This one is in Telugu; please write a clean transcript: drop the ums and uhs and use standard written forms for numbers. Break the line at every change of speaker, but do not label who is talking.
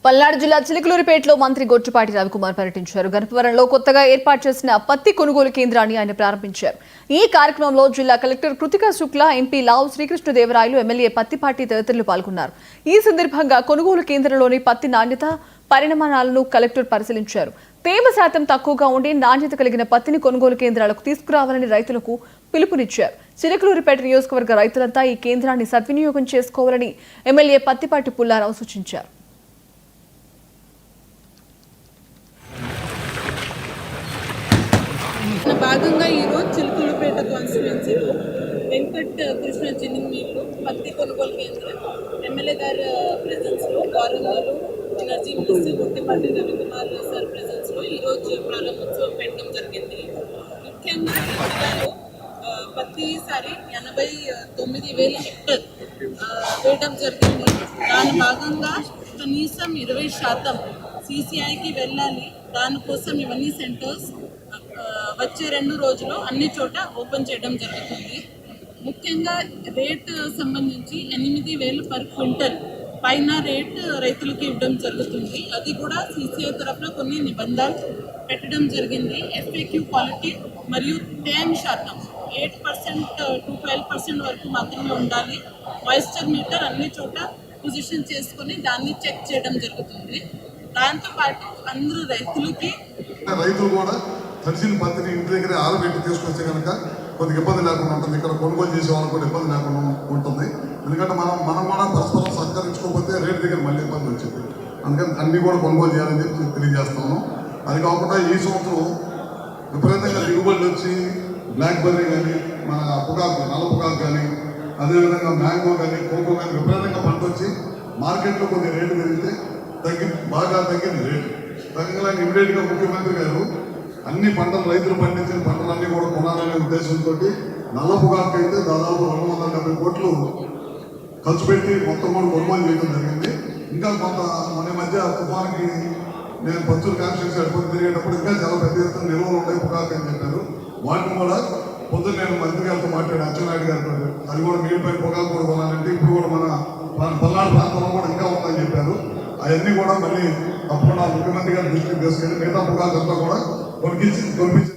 పల్నాడు జిల్లా చిలకలూరిపేటలో మంత్రి గొట్టిపాటి రవికుమార్ పర్యటించారు. గణపవరంలో కొత్తగా ఏర్పాటు చేసిన పత్తి కొనుగోలు కేంద్రాన్ని ఆయన ప్రారంభించారు. ఈ కార్యక్రమంలో జిల్లా కలెక్టర్ కృతికా శుక్లా, ఎంపీ లావు శ్రీకృష్ణదేవరాయలు, ఎమ్మెల్యే పత్తిపాటి తదితరులు పాల్గొన్నారు. ఈ సందర్భంగా కొనుగోలు కేంద్రంలోని పత్తి నాణ్యత, పరిమాణాలను కలెక్టర్ పరిశీలించారు. తేమ శాతం తక్కువగా ఉండి నాణ్యత కలిగిన పత్తిని కొనుగోలు కేంద్రాలకు తీసుకురావాలని రైతులకు పిలుపునిచ్చారు. చిలకలూరిపేట నియోజకవర్గ రైతులంతా ఈ కేంద్రాన్ని సద్వినియోగం చేసుకోవాలని ఎమ్మెల్యే పత్తిపాటి పుల్లారావు సూచించారు.
భాగంగా ఈరోజు చిలకలూరిపేట కాన్స్టిట్యున్సీలో వెంకట్ కృష్ణ జిన్నింగ్ మిల్లు పత్తి కొనుగోలు కేంద్రం ఎమ్మెల్యే గారి ప్రెజెన్స్లో, governor, energy minister Gottipati Ravikumar sir ప్రెజెన్స్లో ఈరోజు ప్రారంభోత్సవం పెట్టడం జరిగింది. ముఖ్యంగా ఈ జిల్లాలో పత్తి ఈసారి 89,000 హెక్టర్ వేయడం జరిగింది. దాని భాగంగా కనీసం 20% CCIకి వెళ్ళాలి. దానికోసం ఇవన్నీ సెంటర్స్ వచ్చే 2 రోజులు అన్ని చోట ఓపెన్ చేయడం జరుగుతుంది. ముఖ్యంగా రేట్ సంబంధించి 8,000 పర్ క్వింటల్ పైన రేట్ రైతులకు ఇవ్వడం జరుగుతుంది. అది కూడా CCI తరఫున కొన్ని నిబంధనలు పెట్టడం జరిగింది. FAQ క్వాలిటీ మరియు తేమ శాతం 8% to 12% వరకు మాత్రమే ఉండాలి. మాయిశ్చర్ మీటర్ అన్ని చోట పొజిషన్ చేసుకొని దాన్ని చెక్ చేయడం జరుగుతుంది. దాంతోపాటు అందరూ రైతులు
కూడా తడిసిన పత్తిని ఇంటి దగ్గర ఆరబెట్టి తీసుకొస్తే కనుక కొద్దిగా ఇబ్బంది లేకుండా ఉంటుంది. ఇక్కడ కొనుగోలు చేసే వాళ్ళకి కూడా ఇబ్బంది లేకుండా ఉంటుంది. ఎందుకంటే మనం కూడా పరస్పరం సహకరించుకోకపోతే రేటు దగ్గర మళ్ళీ ఇబ్బంది వచ్చింది. అందుకని అన్నీ కూడా కొనుగోలు చేయాలని చెప్పి తెలియజేస్తున్నాను. అది కాకుండా ఈ సంవత్సరం విపరీతంగా దిగుబడులు వచ్చి బ్లాక్ బెర్రీ కానీ, మన పొగాకు, నల్ల పొగాకు కానీ, అదేవిధంగా మ్యాంగో కానీ, కోకో కానీ విపరీతంగా పంట వచ్చి మార్కెట్లో కొన్ని రేటు పెరిగితే బాగా తగ్గింది. రేటు తగ్గలని ఇమీడియట్గా ముఖ్యమంత్రి గారు అన్ని పంటలు, రైతులు పండించిన పంటలన్నీ కూడా కొనాలనే ఉద్దేశంతో నల్ల పొగాకు అయితే దాదాపు 270 కోట్లు ఖర్చు పెట్టి మొత్తం కూడా కొనుగోలు చేయడం జరిగింది. ఇంకా మన మధ్య తుఫాన్కి నేను పచ్చూరు కాన్స్టిట్యూన్సీ అడుపులు తిరిగేటప్పుడు ఇంకా చాలా పెద్ద ఎత్తున నిల్వలు ఉంటాయి పొగాకు అని చెప్పారు. వాటిని కూడా పొద్దున్న నేను మంత్రి గారితో మాట్లాడి అచ్చెన్నాయుడు గారితో అది కూడా నీళ్ళపై పొగాకు కూడా కొనాలంటే ఇప్పుడు కూడా మన పల్నాడు ప్రాంతంలో కూడా ఇంకా ఉందని చెప్పారు. అవన్నీ కూడా మళ్ళీ తప్పకుండా ముఖ్యమంత్రి గారి దృష్టికి తీసుకెళ్ళి మిగతా పొగాకు అంతా కూడా కొనిపించి